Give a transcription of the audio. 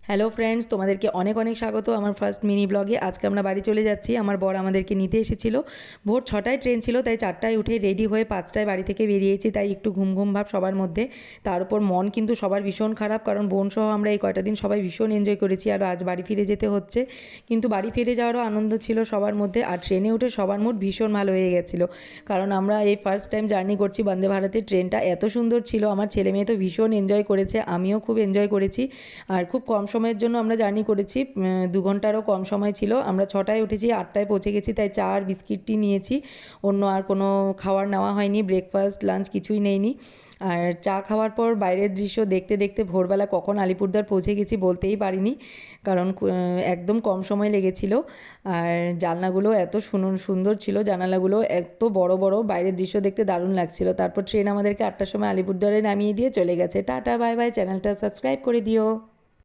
Hello friends, তোমাদেরকে অনেক অনেক স্বাগত আমার ফার্স্ট মিনি ব্লগে। আজকে আমরা বাড়ি চলে যাচ্ছি। আমার বর আমাদেরকে নিতে এসেছিল। ভোর 6টায় ট্রেন ছিল, তাই 4টায় উঠে রেডি হয়ে 5টায় বাড়ি থেকে বেরিয়েছি। তাই একটু ঘুম ঘুম ভাব সবার মধ্যে। তার উপর মন কিন্তু সবার ভীষণ খারাপ, কারণ বোন সহ আমরা এই কয়টা দিন সবাই ভীষণ এনজয় করেছি। আর আজ বাড়ি ফিরে যেতে হচ্ছে, কিন্তু বাড়ি ফিরে যাওয়ারও আনন্দ ছিল সবার মধ্যে। আর ট্রেনে উঠে সবার মুড ভীষণ ভালো হয়ে গেছিলো, কারণ আমরা এই ফার্স্ট টাইম জার্নি করছি বন্দে ভারতের। ট্রেনটা এত সুন্দর ছিল, আমার ছেলে মেয়ে তো ভীষণ এনজয় করেছে, আমিও খুব এনজয় করেছি। আর খুব কম সময়ের জন্য আমরা জার্নি করেছি, 2 ঘন্টারও কম সময় ছিল। আমরা 6টায় উঠেছি, 8টায় পৌঁছে গেছি। তাই চা আর বিস্কিটটি নিয়েছি, অন্য আর কোনো খাবার নেওয়া হয়নি। ব্রেকফাস্ট লাঞ্চ কিছুই নেইনি। আর চা খাওয়ার পর বাইরের দৃশ্য দেখতে দেখতে ভোরবেলা কখন আলিপুরদুয়ার পৌঁছে গেছি বলতেই পারিনি, কারণ একদম কম সময় লেগেছিল। আর জানলাগুলো এত সুন্দর ছিল, জানালাগুলো এত বড় বড়, বাইরের দৃশ্য দেখতে দারুণ লাগছিল। তারপর ট্রেন আমাদেরকে 8টার সময় আলিপুরদুয়ারে নামিয়ে দিয়ে চলে গেছে। টাটা বাই বাই, চ্যানেলটা সাবস্ক্রাইব করে দিও।